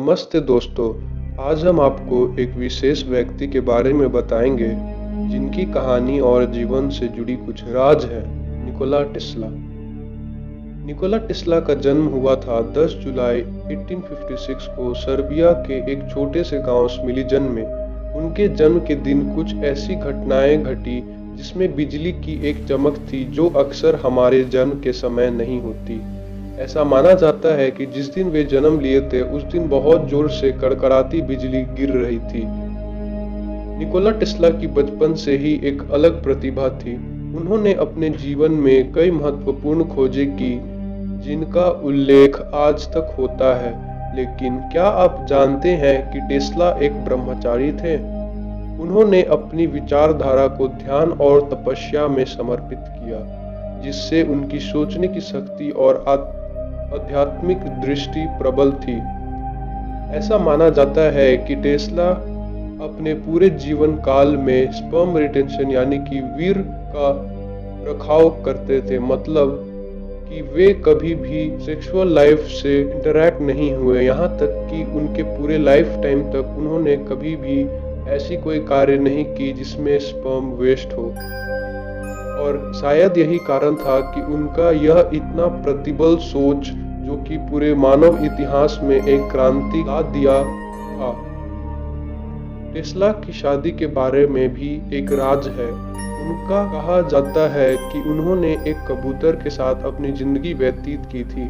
नमस्ते दोस्तों। आज हम आपको एक विशेष व्यक्ति के बारे में बताएंगे जिनकी कहानी और जीवन से जुड़ी कुछ राज है। Nikola Tesla. निकोला टेस्ला का जन्म हुआ था 10 जुलाई 1856 को सर्बिया के एक छोटे से गांव स्मिलिजन में। उनके जन्म के दिन कुछ ऐसी घटनाएं घटी जिसमें बिजली की एक चमक थी जो अक्सर हमारे जन्म के समय नहीं होती। ऐसा माना जाता है कि जिस दिन वे जन्म लिए थे उस दिन बहुत जोर से कड़कड़ाती बिजली गिर रही थी। निकोला टेस्ला की बचपन से ही एक अलग प्रतिभा थी। उन्होंने अपने जीवन में कई महत्वपूर्ण खोजें की जिनका उल्लेख आज तक होता है। लेकिन क्या आप जानते हैं कि टेस्ला एक ब्रह्मचारी थे? उन्होंने अपनी विचारधारा को ध्यान और तपस्या में समर्पित किया, जिससे उनकी सोचने की शक्ति और आध्यात्मिक दृष्टि प्रबल थी। ऐसा माना जाता है कि टेस्ला अपने पूरे जीवन काल में स्पर्म रिटेंशन यानी कि वीर्य का रखाव करते थे, मतलब कि वे कभी भी सेक्सुअल लाइफ से इंटरैक्ट नहीं हुए। यहाँ तक कि उनके पूरे लाइफ टाइम तक उन्होंने कभी भी ऐसी कोई कार्य नहीं की जिसमें स्पर्म वेस्ट हो। और शायद यही कारण था कि उनका यह इतना प्रतिबल सोच जो कि पूरे मानव इतिहास में एक क्रांति ला दिया था। टेस्ला की शादी के बारे में भी एक राज है। उनका कहा जाता है कि उन्होंने एक कबूतर के साथ अपनी जिंदगी व्यतीत की थी।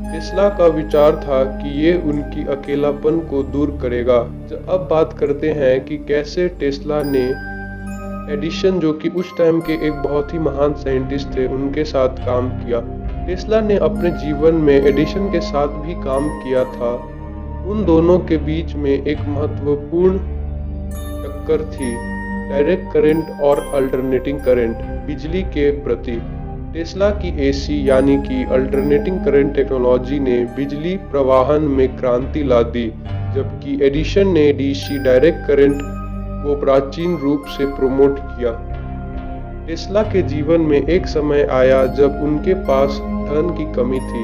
टेस्ला का विचार था कि ये उनकी अकेलापन को दूर करेगा। अब बात करते हैं कि कैसे टेस्ला ने एडिसन, जो कि उस टाइम के एक बहुत ही महान साइंटिस्ट थे, उनके साथ काम किया। टेस्ला ने अपने जीवन में एडिसन के साथ भी काम किया था। उन दोनों के बीच में एक महत्वपूर्ण टक्कर थी, डायरेक्ट करंट और अल्टरनेटिंग करंट बिजली के प्रति। टेस्ला की एसी यानी कि अल्टरनेटिंग करंट टेक्नोलॉजी ने बिजली प्रवाहन में क्रांति ला दी, जबकि एडिसन ने डीसी डायरेक्ट करंट को प्राचीन रूप से प्रमोट किया। टेस्ला के जीवन में एक समय आया जब उनके पास धन की कमी थी।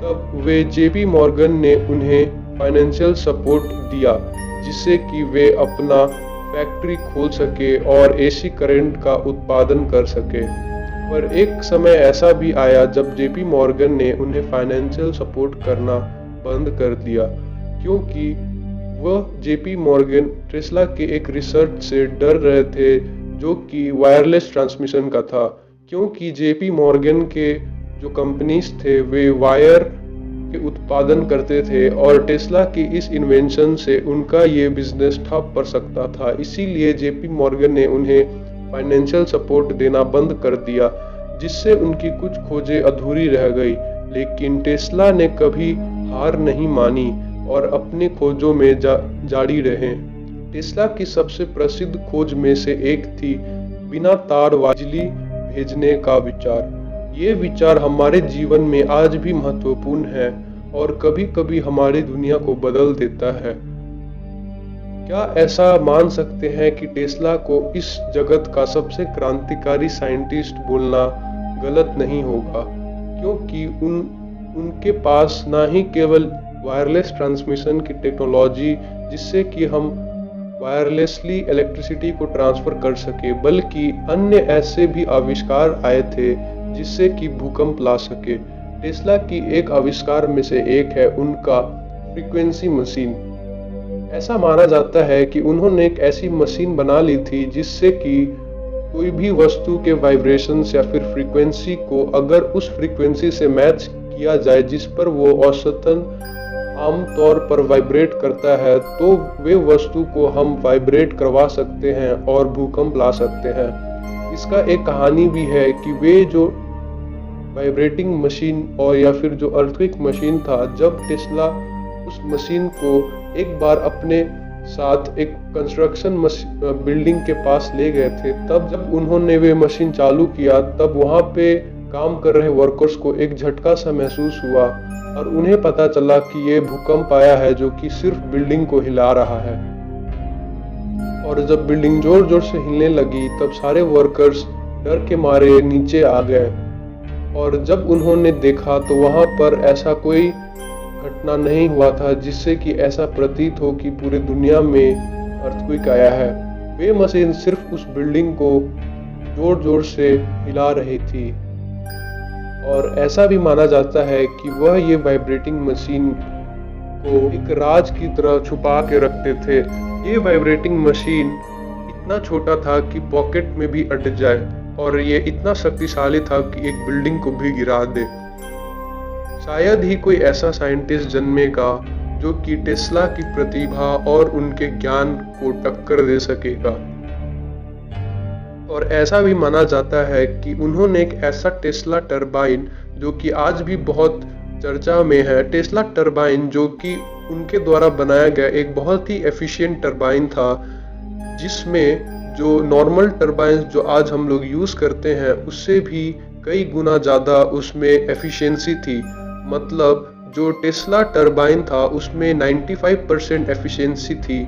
तब वे जेपी मॉर्गन ने उन्हें फाइनेंशियल सपोर्ट दिया, जिससे कि वे अपना फैक्ट्री खोल सके और एसी करंट का उत्पादन कर सके। पर एक समय ऐसा भी आया जब जेपी मॉर्गन ने उन्हें फाइनेंशियल सपोर्ट करना बंद कर दिया, क्योंकि वह जेपी मॉर्गन टेस्ला के एक रिसर्च से डर रहे थे जो कि वायरलेस ट्रांसमिशन का था। क्योंकि जेपी मॉर्गन के जो कंपनीज थे वे वायर के उत्पादन करते थे और टेस्ला की इस इन्वेंशन से उनका ये बिजनेस ठप पड़ सकता था। इसीलिए जेपी मॉर्गन ने उन्हें फाइनेंशियल सपोर्ट देना बंद कर दिया, जिससे उनकी कुछ खोजें अधूरी रह गई। लेकिन टेस्ला ने कभी हार नहीं मानी और अपने खोजों में जारी रहे। टेस्ला की सबसे प्रसिद्ध खोज में से एक थी बिना तार बिजली भेजने का विचार। ये विचार हमारे जीवन में आज भी महत्वपूर्ण है और कभी कभी हमारी दुनिया को बदल देता है। क्या ऐसा मान सकते हैं कि टेस्ला को इस जगत का सबसे क्रांतिकारी साइंटिस्ट बोलना गलत नहीं होगा, क्योंकि उनके पास ना ही केवल वायरलेस ट्रांसमिशन की टेक्नोलॉजी जिससे कि हम वायरलेसली इलेक्ट्रिसिटी को ट्रांसफर कर सके, बल्कि अन्य ऐसे भी आविष्कार आए थे जिससे कि भूकंप ला सके। टेस्ला की एक आविष्कार में से एक है उनका फ्रीक्वेंसी मशीन। ऐसा माना जाता है कि उन्होंने एक ऐसी मशीन बना ली थी जिससे कि कोई भी वस्तु के वाइब्रेशंस या फिर फ्रीक्वेंसी को अगर उस फ्रीक्वेंसी से मैच किया जाए जिस पर वो औसतन आमतौर पर वाइब्रेट करता है, तो वे वस्तु को हम वाइब्रेट करवा सकते हैं और भूकंप ला सकते हैं। इसका एक कहानी भी है कि वे जो वाइब्रेटिंग मशीन और या फिर जो अर्थक्वेक मशीन था, जब टेस्ला उस मशीन को एक बार अपने साथ एक कंस्ट्रक्शन बिल्डिंग के पास ले गए थे, तब जब उन्होंने वे मशीन चालू किया तब वहां पे काम कर रहे वर्कर्स को एक झटका सा महसूस हुआ और उन्हें पता चला कि ये भूकंप आया है जो कि सिर्फ बिल्डिंग को हिला रहा है। और जब बिल्डिंग जोर जोर से हिलने लगी तब सारे वर्कर्स डर के मारे नीचे आ गए। और जब उन्होंने देखा तो वहां पर ऐसा कोई घटना नहीं हुआ था जिससे कि ऐसा प्रतीत हो कि पूरी दुनिया में अर्थक्वेक आया है। वे मशीन सिर्फ उस बिल्डिंग को जोर जोर से हिला रही थी और ऐसा भी माना जाता है कि वह ये वाइब्रेटिंग मशीन को एक राज की तरह छुपा के रखते थे। ये वाइब्रेटिंग मशीन इतना छोटा था कि पॉकेट में भी अट जाए और ये इतना शक्तिशाली था कि एक बिल्डिंग को भी गिरा दे। शायद ही कोई ऐसा साइंटिस्ट जन्मेगा जो कि टेस्ला की प्रतिभा और उनके ज्ञान को टक्कर दे सकेगा। और ऐसा भी माना जाता है कि उन्होंने एक ऐसा टेस्ला टरबाइन जो कि आज भी बहुत चर्चा में है, टेस्ला टरबाइन जो कि उनके द्वारा बनाया गया एक बहुत ही एफिशिएंट टरबाइन था, जिसमें जो नॉर्मल टरबाइन जो आज हम लोग यूज करते हैं उससे भी कई गुना ज्यादा उसमें एफिशिएंसी थी। मतलब जो टेस्ला टरबाइन था उसमें 95% एफिशिएंसी थी।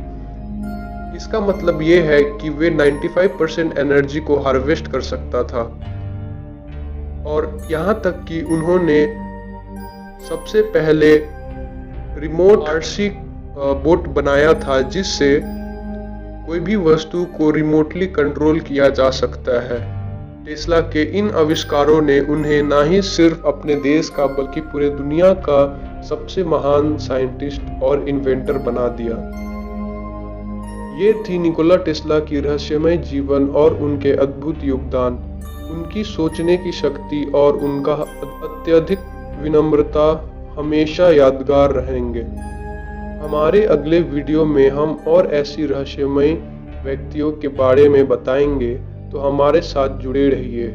इसका मतलब ये है कि वे 95% एनर्जी को हार्वेस्ट कर सकता था। और यहाँ तक कि उन्होंने सबसे पहले रिमोट आरसी बोट बनाया था जिससे कोई भी वस्तु को रिमोटली कंट्रोल किया जा सकता है। टेस्ला के इन आविष्कारों ने उन्हें ना ही सिर्फ अपने देश का बल्कि पूरे दुनिया का सबसे महान साइंटिस्ट और इन्वेंटर बना दिया। ये थी निकोला टेस्ला की रहस्यमय जीवन और उनके अद्भुत योगदान। उनकी सोचने की शक्ति और उनका अत्यधिक विनम्रता हमेशा यादगार रहेंगे। हमारे अगले वीडियो में हम और ऐसी रहस्यमय व्यक्तियों के बारे में बताएंगे, तो हमारे साथ जुड़े रहिए।